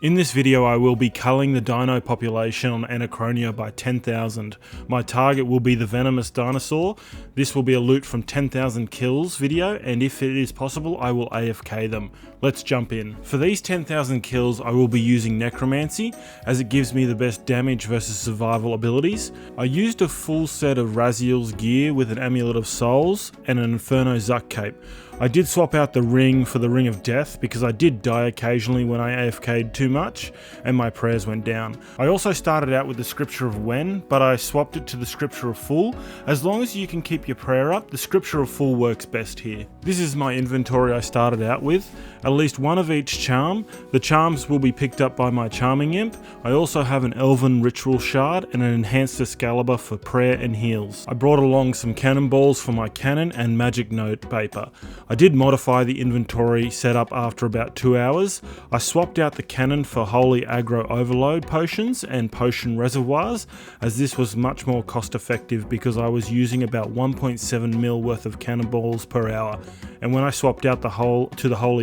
In this video I will be culling the dino population on Anachronia by 10,000. My target will be the Venomous Dinosaur. This will be a loot from 10,000 kills video, and if it is possible I will AFK them. Let's jump in. For these 10,000 kills I will be using Necromancy, as it gives me the best damage versus survival abilities. I used a full set of Raziel's gear with an Amulet of Souls and an Inferno Zuck cape. I did swap out the ring for the Ring of Death because I did die occasionally when I AFK'd too much and my prayers went down. I also started out with the Scripture of When, but I swapped it to the Scripture of Full. As long as you can keep your prayer up, the Scripture of Full works best here. This is my inventory I started out with. At least one of each charm. The charms will be picked up by my Charming Imp. I also have an Elven Ritual Shard and an Enhanced Excalibur for prayer and heals. I brought along some cannonballs for my cannon and magic note paper. I did modify the inventory setup after about 2 hours. I swapped out the cannon for Holy Aggro Overload potions and potion reservoirs, as this was much more cost effective because I was using about 1.7 mil worth of cannonballs per hour. And when I swapped out the Holy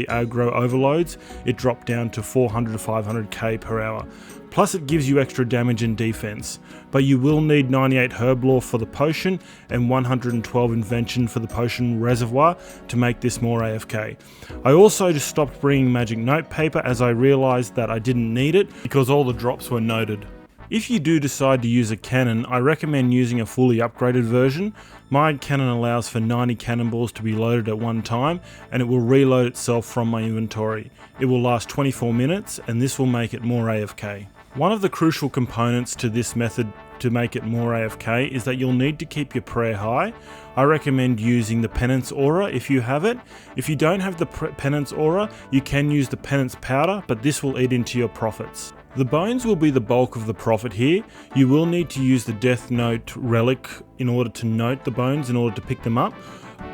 Aggro Overloads, it dropped down to 400 to 500k per hour. Plus it gives you extra damage and defense, but you will need 98 Herblore for the potion and 112 Invention for the potion reservoir to make this more AFK. I also just stopped bringing magic note paper as I realized that I didn't need it because all the drops were noted. If you do decide to use a cannon, I recommend using a fully upgraded version. My cannon allows for 90 cannonballs to be loaded at one time, and it will reload itself from my inventory. It will last 24 minutes, and this will make it more AFK. One of the crucial components to this method to make it more AFK is that you'll need to keep your prayer high. I recommend using the Penance Aura if you have it. If you don't have the Penance Aura, you can use the Penance Powder, but this will eat into your profits. The bones will be the bulk of the profit here. You will need to use the Death Note Relic in order to note the bones in order to pick them up.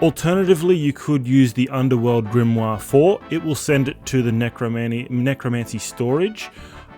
Alternatively, you could use the Underworld Grimoire 4. It will send it to the Necromancy storage.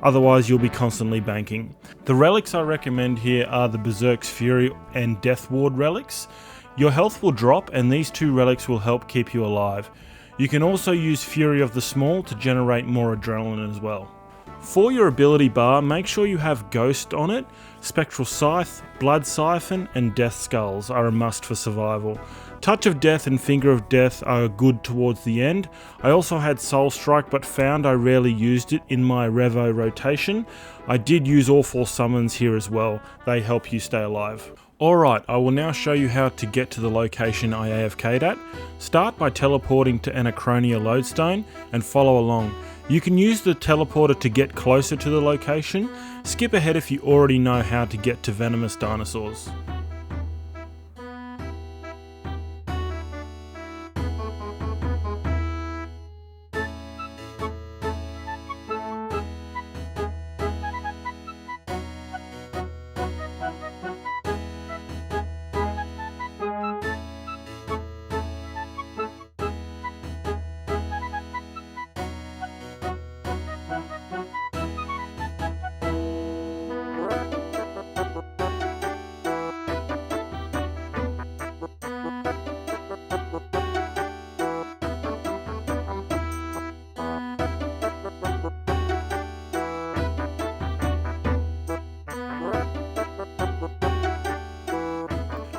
Otherwise you'll be constantly banking. The relics I recommend here are the Berserk's Fury and Death Ward relics. Your health will drop and these two relics will help keep you alive. You can also use Fury of the Small to generate more adrenaline as well. For your ability bar, make sure you have Ghost on it. Spectral Scythe, Blood Siphon and Death Skulls are a must for survival. Touch of Death and Finger of Death are good towards the end. I also had Soul Strike but found I rarely used it in my Revo rotation. I did use all 4 summons here as well. They help you stay alive. Alright, I will now show you how to get to the location I AFK'd at. Start by teleporting to Anachronia Lodestone and follow along. You can use the teleporter to get closer to the location. Skip ahead if you already know how to get to Venomous Dinosaurs.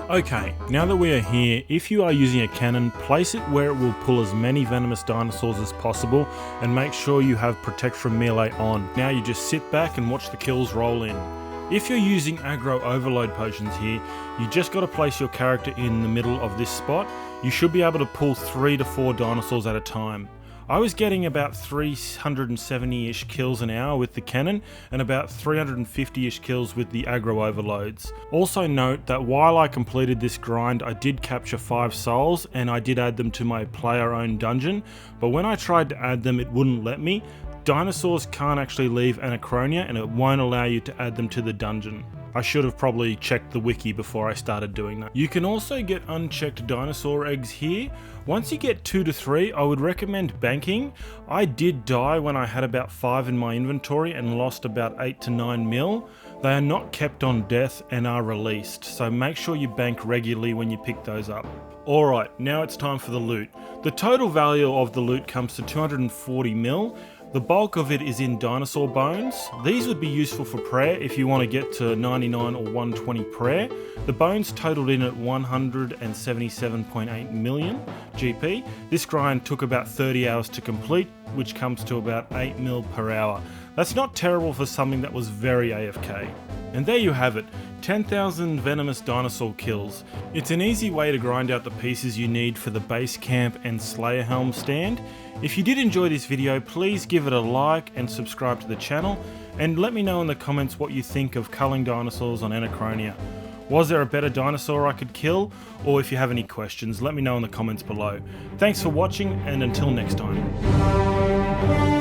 Okay, now that we are here, if you are using a cannon, place it where it will pull as many Venomous Dinosaurs as possible and make sure you have Protect from Melee on. Now you just sit back and watch the kills roll in. If you're using Aggro Overload potions here, you just got to place your character in the middle of this spot. You should be able to pull 3 to 4 dinosaurs at a time. I was getting about 370-ish kills an hour with the cannon and about 350-ish kills with the aggro overloads. Also note that while I completed this grind I did capture 5 souls and I did add them to my player owned dungeon, but when I tried to add them it wouldn't let me. Dinosaurs can't actually leave Anachronia and it won't allow you to add them to the dungeon. I should have probably checked the wiki before I started doing that. You can also get unchecked dinosaur eggs here. Once you get 2 to 3, I would recommend banking. I did die when I had about 5 in my inventory and lost about 8 to 9 mil. They are not kept on death and are released, so make sure you bank regularly when you pick those up. Alright, now it's time for the loot. The total value of the loot comes to 240 mil. The bulk of it is in dinosaur bones. These would be useful for prayer if you want to get to 99 or 120 prayer. The bones totaled in at 177.8 million GP. This grind took about 30 hours to complete, which comes to about 8 mil per hour. That's not terrible for something that was very AFK. And there you have it, 10,000 Venomous Dinosaur kills. It's an easy way to grind out the pieces you need for the base camp and Slayer Helm stand. If you did enjoy this video, please give it a like and subscribe to the channel, and let me know in the comments what you think of culling dinosaurs on Anachronia. Was there a better dinosaur I could kill? Or if you have any questions, let me know in the comments below. Thanks for watching, and until next time.